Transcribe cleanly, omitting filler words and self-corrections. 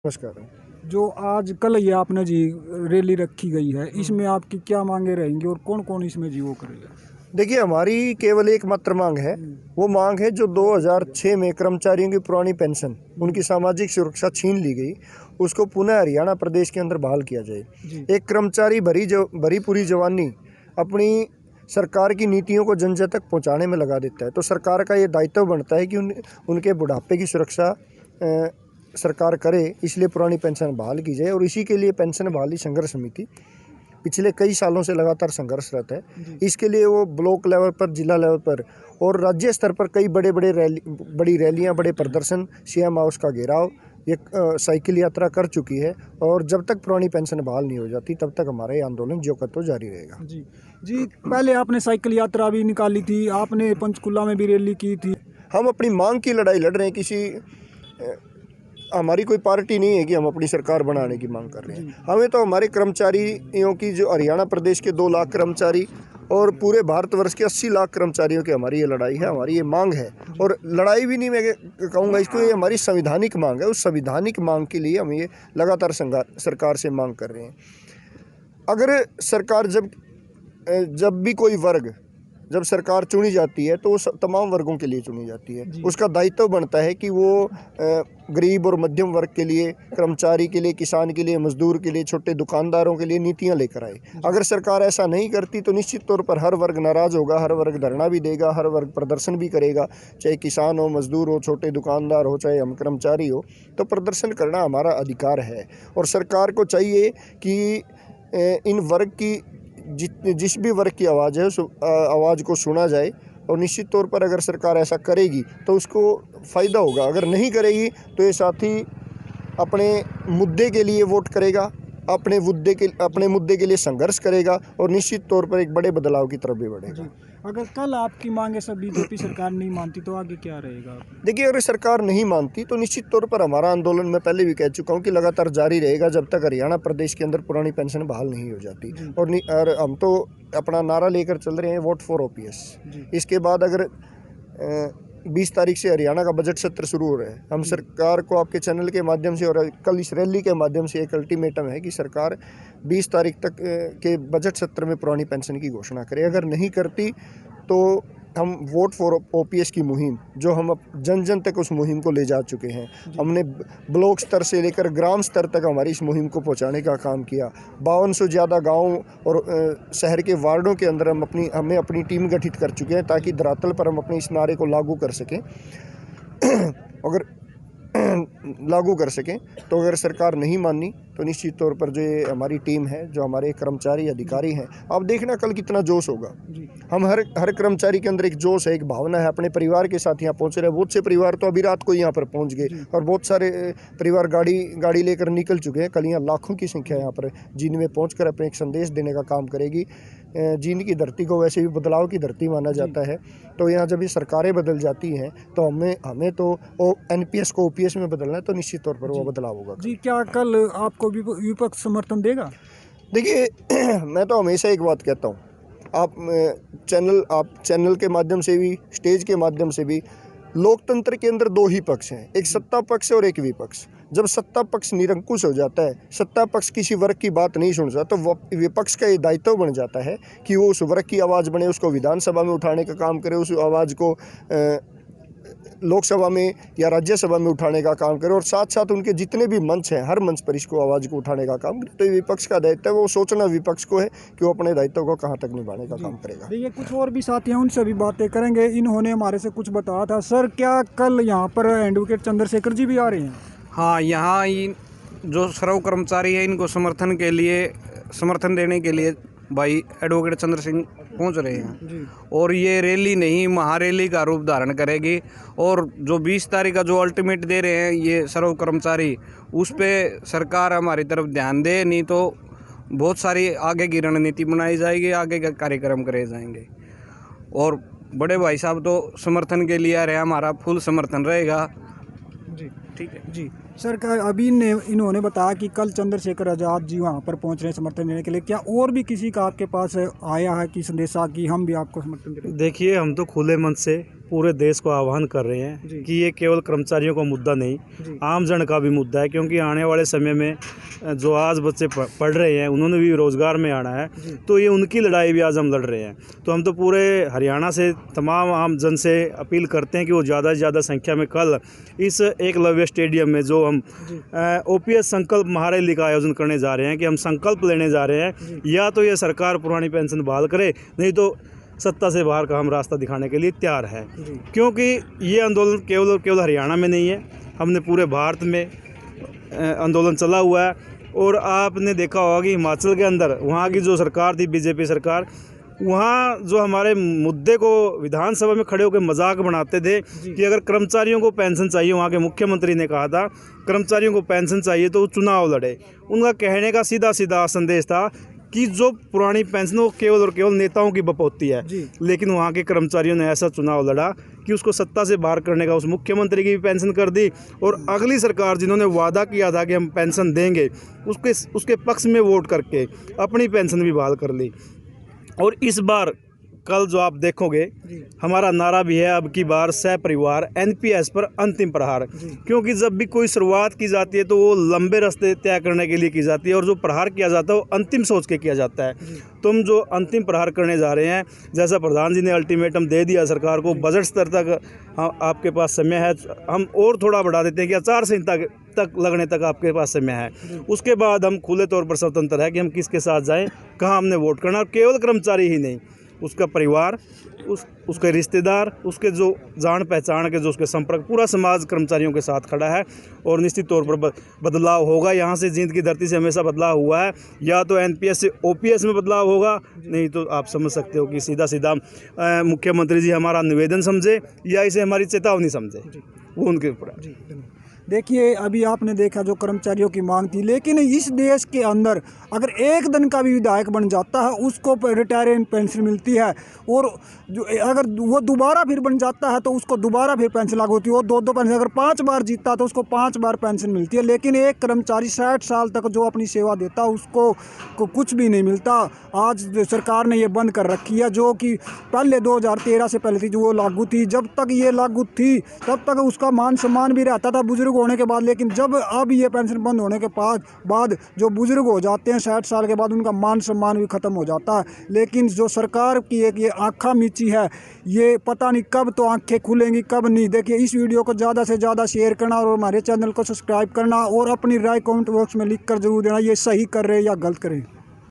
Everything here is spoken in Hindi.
नमस्कार। जो आज कल ये आपने जी रैली रखी गई है, इसमें आपकी क्या मांगे रहेंगी और कौन कौन इसमें जी वो करेगा? देखिए, हमारी केवल एक मात्र मांग है। वो मांग है जो 2006 में कर्मचारियों की पुरानी पेंशन, उनकी सामाजिक सुरक्षा छीन ली गई, उसको पुनः हरियाणा प्रदेश के अंदर बहाल किया जाए। एक कर्मचारी भरी पूरी जवानी अपनी सरकार की नीतियों को जन जन तक पहुंचाने में लगा देता है, तो सरकार का ये दायित्व बनता है कि उनके बुढ़ापे की सुरक्षा सरकार करे, इसलिए पुरानी पेंशन बहाल की जाए। और इसी के लिए पेंशन बहाली संघर्ष समिति पिछले कई सालों से लगातार संघर्षरत है। इसके लिए वो ब्लॉक लेवल पर, जिला लेवल पर और राज्य स्तर पर कई बड़ी रैलियां, बड़े प्रदर्शन, सीएम हाउस का घेराव, ये साइकिल यात्रा कर चुकी है। और जब तक पुरानी पेंशन बहाल नहीं हो जाती तब तक हमारा ये आंदोलन जो का तो जारी रहेगा। जी, पहले आपने साइकिल यात्रा भी निकाली थी, आपने पंचकुला में भी रैली की थी। हम अपनी मांग की लड़ाई लड़ रहे हैं। हमारी कोई पार्टी नहीं है कि हम अपनी सरकार बनाने की मांग कर रहे हैं। हमें तो हमारे कर्मचारियों की, जो हरियाणा प्रदेश के 2 लाख कर्मचारी और पूरे भारतवर्ष के 80 लाख कर्मचारियों की हमारी ये लड़ाई है, हमारी ये मांग है। और लड़ाई भी नहीं मैं कहूँगा इसको, ये हमारी संवैधानिक मांग है। उस संवैधानिक मांग के लिए हम ये लगातार सरकार से मांग कर रहे हैं। अगर सरकार जब भी कोई वर्ग, जब सरकार चुनी जाती है तो वो तमाम वर्गों के लिए चुनी जाती है। उसका दायित्व बनता है कि वो गरीब और मध्यम वर्ग के लिए, कर्मचारी के लिए, किसान के लिए, मजदूर के लिए, छोटे दुकानदारों के लिए नीतियां लेकर आए। अगर सरकार ऐसा नहीं करती तो निश्चित तौर पर हर वर्ग नाराज़ होगा, हर वर्ग धरना भी देगा, हर वर्ग प्रदर्शन भी करेगा। चाहे किसान हो, मजदूर हो, छोटे दुकानदार हो, चाहे हम कर्मचारी हो, तो प्रदर्शन करना हमारा अधिकार है। और सरकार को चाहिए कि इन वर्ग की जिस भी वर्ग की आवाज़ है उस आवाज़ को सुना जाए। और निश्चित तौर पर अगर सरकार ऐसा करेगी तो उसको फ़ायदा होगा। अगर नहीं करेगी तो ये साथी अपने मुद्दे के लिए वोट करेगा, अपने मुद्दे के लिए संघर्ष करेगा और निश्चित तौर पर एक बड़े बदलाव की तरफ भी बढ़ेगा। अगर कल आपकी मांगे सब बीजेपी सरकार नहीं मानती तो आगे क्या रहेगा? देखिए, अगर सरकार नहीं मानती तो निश्चित तौर पर हमारा आंदोलन, मैं पहले भी कह चुका हूँ कि लगातार जारी रहेगा जब तक हरियाणा प्रदेश के अंदर पुरानी पेंशन बहाल नहीं हो जाती। और हम तो अपना नारा लेकर चल रहे हैं, वोट फॉर ओपीएस। इसके बाद अगर 20 तारीख से हरियाणा का बजट सत्र शुरू हो रहा है, हम सरकार को आपके चैनल के माध्यम से और कल इस रैली के माध्यम से एक अल्टीमेटम है कि सरकार 20 तारीख तक के बजट सत्र में पुरानी पेंशन की घोषणा करे। अगर नहीं करती तो हम वोट फॉर ओपीएस की मुहिम, जो हम जन जन तक उस मुहिम को ले जा चुके हैं, हमने ब्लॉक स्तर से लेकर ग्राम स्तर तक हमारी इस मुहिम को पहुंचाने का काम किया। 52 से ज़्यादा गाँव और शहर के वार्डों के अंदर हमने अपनी टीम गठित कर चुके हैं ताकि धरातल पर हम अपने इस नारे को लागू कर सकें। तो अगर सरकार नहीं मानी तो निश्चित तौर पर जो ये हमारी टीम है, जो हमारे कर्मचारी अधिकारी हैं, आप देखना कल कितना जोश होगा। हम हर कर्मचारी के अंदर एक जोश है, एक भावना है, अपने परिवार के साथ यहाँ पहुँच रहे हैं। बहुत से परिवार तो अभी रात को यहाँ पर पहुँच गए और बहुत सारे परिवार गाड़ी लेकर निकल चुके हैं। कल यहाँ लाखों की संख्या यहाँ पर जींद में पहुँच कर अपने एक संदेश देने का काम करेगी। जींद की धरती को वैसे भी बदलाव की धरती माना जाता है, तो यहाँ जब ये सरकारें बदल जाती हैं तो हमें तो एनपीएस को ओपीएस में बदलना है, तो निश्चित तौर पर वो बदलाव होगा। जी, क्या कल आपको विपक्ष समर्थन देगा? देखिए, मैं तो हमेशा एक बात कहता हूँ, आप चैनल के माध्यम से भी, स्टेज के माध्यम से भी, लोकतंत्र के अंदर 2 ही पक्ष हैं, एक सत्ता पक्ष और एक विपक्ष। जब सत्ता पक्ष निरंकुश हो जाता है, सत्ता पक्ष किसी वर्ग की बात नहीं सुनता, तो विपक्ष का ये दायित्व बन जाता है कि वो उस वर्ग की आवाज़ बने, उसको विधानसभा में उठाने का काम करे, उस आवाज़ को लोकसभा में या राज्यसभा में उठाने का काम करे और साथ साथ उनके जितने भी मंच हैं, हर मंच पर इसको आवाज़ को उठाने का काम करे। तो ये विपक्ष का दायित्व है, वो सोचना विपक्ष को है कि वो अपने दायित्व को कहाँ तक निभाने का काम करेगा। ये कुछ और भी साथी हैं, उनसे भी बातें करेंगे। इन्होंने हमारे से कुछ बताया था। सर, क्या कल यहाँ पर एडवोकेट चंद्रशेखर जी भी आ रहे हैं? हाँ, यहाँ जो सर्व कर्मचारी है, इनको समर्थन देने के लिए भाई एडवोकेट चंद्र सिंह पहुँच रहे हैं। और ये रैली नहीं, महारैली का रूप धारण करेगी। और जो 20 तारीख का जो अल्टीमेट दे रहे हैं ये सर्व कर्मचारी, उस पर सरकार हमारी तरफ ध्यान दे, नहीं तो बहुत सारी आगे की रणनीति बनाई जाएगी, आगे के कार्यक्रम करे जाएंगे। और बड़े भाई साहब तो समर्थन के लिए आ रहे हैं, हमारा फुल समर्थन रहेगा। जी, ठीक है जी। सर, अभी इन्होंने बताया कि कल चंद्रशेखर आज़ाद जी वहाँ पर पहुँच रहे हैं समर्थन देने के लिए। क्या और भी किसी का आपके पास आया है कि संदेशा कि हम भी आपको समर्थन दें? देखिए, हम तो खुले मन से पूरे देश को आह्वान कर रहे हैं कि ये केवल कर्मचारियों का मुद्दा नहीं, आम जन का भी मुद्दा है, क्योंकि आने वाले समय में जो आज बच्चे पढ़ रहे हैं उन्होंने भी रोज़गार में आना है, तो ये उनकी लड़ाई भी आज हम लड़ रहे हैं। तो हम तो पूरे हरियाणा से तमाम आम जन से अपील करते हैं कि वो ज़्यादा से ज़्यादा संख्या में कल इस एकलव्य स्टेडियम में जो हम OPS संकल्प महारैली का आयोजन करने जा रहे हैं, कि हम संकल्प लेने जा रहे हैं, या तो ये सरकार पुरानी पेंशन बहाल करे, नहीं तो सत्ता से बाहर का हम रास्ता दिखाने के लिए तैयार है। क्योंकि ये आंदोलन केवल हरियाणा में नहीं है, हमने पूरे भारत में आंदोलन चला हुआ है। और आपने देखा होगा कि हिमाचल के अंदर वहाँ की जो सरकार थी, BJP सरकार, वहाँ जो हमारे मुद्दे को विधानसभा में खड़े होकर मजाक बनाते थे कि अगर कर्मचारियों को पेंशन चाहिए, वहाँ के मुख्यमंत्री ने कहा था कर्मचारियों को पेंशन चाहिए तो वो चुनाव लड़े। उनका कहने का सीधा सीधा संदेश था कि जो पुरानी पेंशन वो केवल और केवल नेताओं की बपौती है, लेकिन वहाँ के कर्मचारियों ने ऐसा चुनाव लड़ा कि उसको सत्ता से बाहर करने का उस मुख्यमंत्री की भी पेंशन कर दी, और अगली सरकार जिन्होंने वादा किया था कि हम पेंशन देंगे, उसके पक्ष में वोट करके अपनी पेंशन भी बहाल कर ली। और इस बार कल जो आप देखोगे, हमारा नारा भी है अब की बार सहपरिवार NPS पर अंतिम प्रहार, क्योंकि जब भी कोई शुरुआत की जाती है तो वो लंबे रास्ते तय करने के लिए की जाती है, और जो प्रहार किया जाता है वो अंतिम सोच के किया जाता है। तुम जो अंतिम प्रहार करने जा रहे हैं, जैसा प्रधान जी ने अल्टीमेटम दे दिया सरकार को, बजट स्तर तक आपके पास समय है, हम और थोड़ा बढ़ा देते हैं कि आचार संहिता तक लगने तक आपके पास समय है। उसके बाद हम खुले तौर पर स्वतंत्र है कि हम किसके साथ जाएं, कहाँ हमने वोट करना। और केवल कर्मचारी ही नहीं, उसका परिवार, उसके रिश्तेदार, उसके जो जान पहचान के जो उसके संपर्क, पूरा समाज कर्मचारियों के साथ खड़ा है। और निश्चित तौर पर बदलाव होगा। यहाँ से जींद की धरती से हमेशा बदलाव हुआ है, या तो NPS से OPS में बदलाव होगा, नहीं तो आप समझ सकते हो कि सीधा सीधा मुख्यमंत्री जी हमारा निवेदन समझे या इसे हमारी चेतावनी समझे, वो उनके ऊपर है। देखिए, अभी आपने देखा जो कर्मचारियों की मांग थी, लेकिन इस देश के अंदर अगर एक दिन का भी विधायक बन जाता है उसको रिटायरमेंट पेंशन मिलती है, और जो अगर वो दोबारा फिर बन जाता है तो उसको दोबारा फिर पेंशन लागू होती है। वो दो पेंशन, अगर 5 बार जीतता तो उसको 5 बार पेंशन मिलती है। लेकिन एक कर्मचारी 60 साल तक जो अपनी सेवा देता उसको कुछ भी नहीं मिलता। आज सरकार ने ये बंद कर रखी है, जो कि पहले 2013 से पहले थी जो वो लागू थी। जब तक ये लागू थी तब तक उसका मान सम्मान भी रहता था बुजुर्ग होने के बाद, लेकिन जब अब ये पेंशन बंद होने के बाद जो बुजुर्ग हो जाते हैं 60 साल के बाद, उनका मान सम्मान भी खत्म हो जाता है। लेकिन जो सरकार की एक ये आँखा मीची है, ये पता नहीं कब तो आंखें खुलेंगी कब नहीं। देखिए, इस वीडियो को ज़्यादा से ज़्यादा शेयर करना और हमारे चैनल को सब्सक्राइब करना, और अपनी राय कमेंट बॉक्स में लिख कर जरूर देना, ये सही कर रहे हैं या गलत करें।